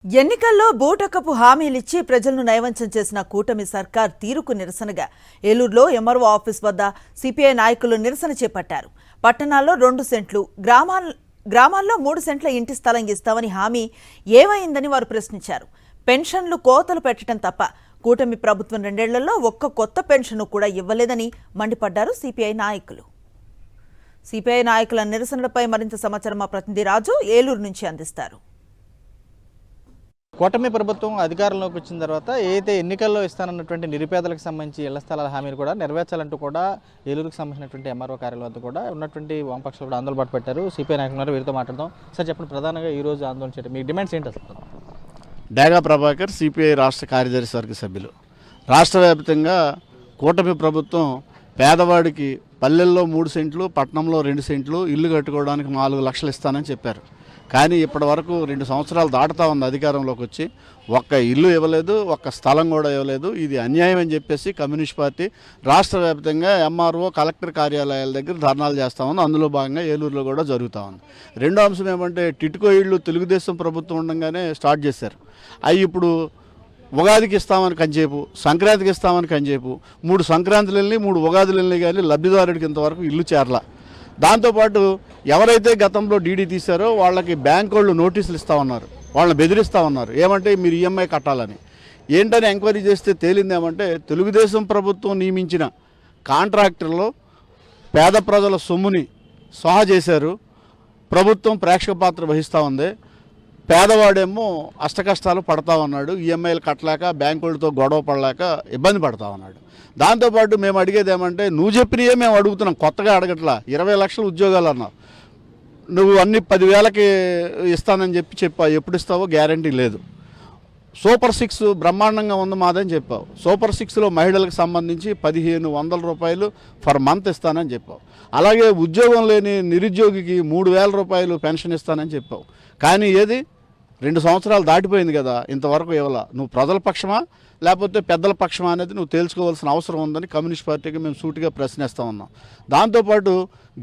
ఎన్నికల్లో బూటకపు హామీలిచ్చి ప్రజలను నయవంచం చేసిన కూటమి సర్కార్ తీరుకు నిరసనగా ఏలూరులో ఎంఆర్ఓ ఆఫీస్ వద్ద సిపిఐ నాయకులు నిరసన చేపట్టారు. పట్టణాల్లో 2 సెంట్లు, గ్రామాల్లో 3 సెంట్ల ఇంటి స్థలం ఇస్తామని హామీ ఏమైందని వారు ప్రశ్నించారు. పెన్షన్లు కోతలు పెట్టడం తప్ప కూటమి ప్రభుత్వం 2 ఏళ్లలో ఒక్క కొత్త పెన్షన్ కూడా ఇవ్వలేదని మండిపడ్డారు సిపిఐ నాయకులు. సిపిఐ నాయకుల నిరసనలపై మరింత సమాచారం మా ప్రతినిధి రాజు ఏలూరు నుంచి అందిస్తారు. కూటమి ప్రభుత్వం అధికారంలోకి వచ్చిన తర్వాత ఏదైతే ఎన్నికల్లో ఇస్తానన్నటువంటి నిరుపేదలకు సంబంధించి ఇళ్ల స్థలాల హామీలు కూడా నెరవేర్చాలంటూ కూడా ఏలూరుకు సంబంధించినటువంటి ఎంఆర్ఓ కార్యాలయం వద్ద కూడా ఉన్నటువంటి వామపక్షాలు కూడా ఆందోళన పెట్టారు. సిపిఐ నాయకులు వీరితో మాట్లాడదాం. సార్ చెప్పండి, ప్రధానంగా ఈ రోజు ఆందోళన చేయడం మీ డిమాండ్స్ ఏంటి అసలు? డేగా ప్రభాకర్, సిపిఐ రాష్ట్ర కార్యదర్శి వర్గ సభ్యులు. రాష్ట్ర వ్యాప్తంగా కూటమి ప్రభుత్వం పేదవాడికి పల్లెల్లో 3 సెంట్లు, పట్టణంలో 2 సెంట్లు ఇల్లు కట్టుకోవడానికి 4 లక్షలు ఇస్తానని చెప్పారు. కానీ ఇప్పటి వరకు 2 సంవత్సరాలు దాటుతా ఉంది అధికారంలోకి వచ్చి. ఒక్క ఇల్లు ఇవ్వలేదు, ఒక్క స్థలం కూడా ఇవ్వలేదు. ఇది అన్యాయం అని చెప్పేసి కమ్యూనిస్ట్ పార్టీ రాష్ట్ర వ్యాప్తంగా ఎంఆర్ఓ, కలెక్టర్ కార్యాలయాల దగ్గర ధర్నాలు చేస్తూ ఉంది. అందులో భాగంగా ఏలూరులో కూడా జరుగుతూ ఉంది. రెండో అంశం ఏమంటే టిట్కో ఇళ్ళు తెలుగుదేశం ప్రభుత్వం ఉండగానే స్టార్ట్ చేశారు. అవి ఇప్పుడు ఉగాదికి ఇస్తామని కంచేపు, సంక్రాంతికి ఇస్తామని కంచేపు, 3 సంక్రాంతులు వెళ్ళి 3 ఉగాదులు వెళ్ళి కానీ లబ్ధిదారుడికి ఇంతవరకు ఇల్లు చేరలా. దాంతోపాటు ఎవరైతే గతంలో డీడీ తీశారో వాళ్ళకి బ్యాంక్ వాళ్ళు నోటీసులు ఇస్తూ ఉన్నారు, వాళ్ళని బెదిరిస్తూ ఉన్నారు. ఏమంటే మీరు ఈఎంఐ కట్టాలని. ఏంటని ఎంక్వైరీ చేస్తే తేలింది ఏమంటే తెలుగుదేశం ప్రభుత్వం నియమించిన కాంట్రాక్టర్లు పేద ప్రజల సొమ్ముని స్వాహా చేశారు. ప్రభుత్వం ప్రేక్షక పాత్ర వహిస్తూ ఉంది. పేదవాడేమో అష్టకష్టాలు పడతా ఉన్నాడు. ఈఎంఐలు కట్టలేక బ్యాంకులతో గొడవ పడలేక ఇబ్బంది పడతా ఉన్నాడు. దాంతోపాటు మేము అడిగేది ఏమంటే నువ్వు చెప్పినవే మేము అడుగుతున్నాం, కొత్తగా అడగట్లా. 20 లక్షల ఉద్యోగాలు అన్నావు, నువ్వు అన్ని 10,000కి ఇస్తానని చెప్పావు. ఎప్పుడు ఇస్తావో గ్యారంటీ లేదు. సూపర్ 6 బ్రహ్మాండంగా ఉంది మాదని చెప్పావు. సూపర్ 6లో మహిళలకు సంబంధించి 1,500 రూపాయలు ఫర్ మంత్ ఇస్తానని చెప్పావు. అలాగే ఉద్యోగం లేని నిరుద్యోగికి 3,000 రూపాయలు పెన్షన్ ఇస్తానని చెప్పావు. కానీ ఏది 2 సంవత్సరాలు దాటిపోయింది కదా, ఇంతవరకు ఇవ్వాల. నువ్వు ప్రజల పక్షమా లేకపోతే పెద్దల పక్షమా అనేది నువ్వు తేల్చుకోవాల్సిన అవసరం ఉందని కమ్యూనిస్ట్ పార్టీకి మేము సూటిగా ప్రశ్నిస్తూ ఉన్నాం. దాంతోపాటు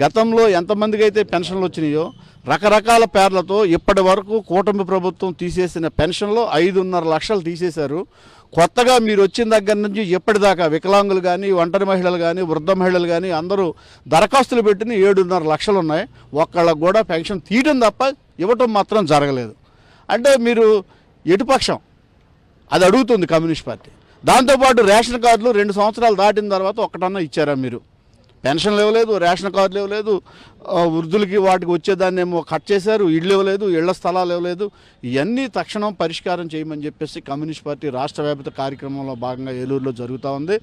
గతంలో ఎంతమందికి అయితే పెన్షన్లు వచ్చినాయో రకరకాల పేర్లతో ఇప్పటి వరకు కూటమి ప్రభుత్వం తీసేసిన పెన్షన్లో 5.5 లక్షలు తీసేశారు. కొత్తగా మీరు వచ్చిన దగ్గర నుంచి ఎప్పటిదాకా వికలాంగులు కానీ, ఒంటరి మహిళలు కానీ, వృద్ధ మహిళలు కానీ అందరూ దరఖాస్తులు పెట్టిన 7.5 లక్షలు ఉన్నాయి. ఒక్కళ్ళకు కూడా పెన్షన్ తీయడం తప్ప ఇవ్వటం మాత్రం జరగలేదు. అంటే మీరు ఎటుపక్షం అది అడుగుతుంది కమ్యూనిస్ట్ పార్టీ. దాంతోపాటు రేషన్ కార్డులు 2 సంవత్సరాలు దాటిన తర్వాత ఒక్కటన్నా ఇచ్చారా మీరు? పెన్షన్లు ఇవ్వలేదు, రేషన్ కార్డులు ఇవ్వలేదు, వృద్ధులకి వాటికి వచ్చేదాన్ని ఏమో కట్ చేశారు, ఇళ్ళు ఇవ్వలేదు, ఇళ్ల స్థలాలు ఇవ్వలేదు. ఇవన్నీ తక్షణం పరిష్కారం చేయమని చెప్పేసి కమ్యూనిస్ట్ పార్టీ రాష్ట్ర వ్యాప్త కార్యక్రమంలో భాగంగా ఏలూరులో జరుగుతూ ఉంది.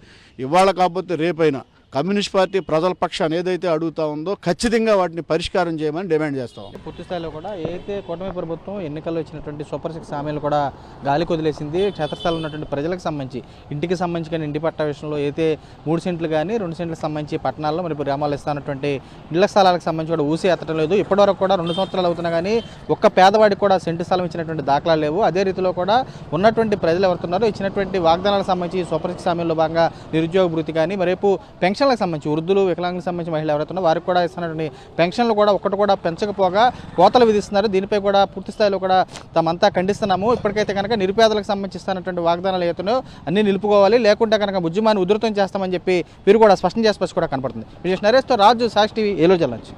ఇవాళ కాకపోతే రేపైనా కమ్యూనిస్ట్ పార్టీ ప్రజల పక్షాన్ని ఏదైతే అడుగుతా ఉందో ఖచ్చితంగా వాటిని పరిష్కారం చేయమని డిమాండ్ చేస్తాం. పూర్తి స్థాయిలో కూడా ఏదైతే కూటమి ప్రభుత్వం ఎన్నికల్లో ఇచ్చినటువంటి సూపర్ 6 హామీలు కూడా గాలి కొదిలేసింది. క్షేత్రస్థాయిలో ఉన్నటువంటి ప్రజలకు సంబంధించి ఇంటికి సంబంధించి కానీ ఇంటి పట్టా విషయంలో అయితే 3 సెంట్లు కానీ 2 సెంట్లకు సంబంధించి పట్టణాల్లో మరి గ్రామాల్లో ఇస్తున్నటువంటి ఇళ్ల స్థలాలకు సంబంధించి కూడా ఊసి ఎత్తడం లేదు. ఇప్పటివరకు కూడా 2 సంవత్సరాలు అవుతున్నా కానీ ఒక్క పేదవాడికి కూడా సెంటు స్థలం ఇచ్చినటువంటి దాఖలాలు లేవు. అదే రీతిలో కూడా ఉన్నటువంటి ప్రజలు ఎవరుతున్నారో ఇచ్చినటువంటి వాగ్దానాలకు సంబంధించి సూపర్ 6 హామీల్లో భాగంగా నిరుద్యోగ భృతి కానీ మరేపు పెన్షన్లకు సంబంధించి వృద్ధులు, వికలాంగులకు సంబంధించి మహిళలు ఎవరైతే వారికి కూడా ఇస్తున్నటువంటి పెన్షన్లు కూడా ఒక్కటి కూడా పెంచకపోగా కోతలు విధిస్తున్నారు. దీనిపై కూడా పూర్తి స్థాయిలో కూడా తమంతా ఖండిస్తున్నాము. ఇప్పటికైతే కనుక నిరుపేదలకు సంబంధించి ఇస్తున్నటువంటి వాగ్దానాలు ఏతున్నాయో అన్నీ నిలుపుకోవాలి, లేకుంటే కనుక ఉద్యమాన్ని ఉధృతం చేస్తామని చెప్పి వీరు కూడా స్పష్టం చేసి కూడా కనపడుతుంది. విజయ్ నరేష్తో రాజు, సాక్షి టీవీ, ఏలూరు జిల్లా నుంచి.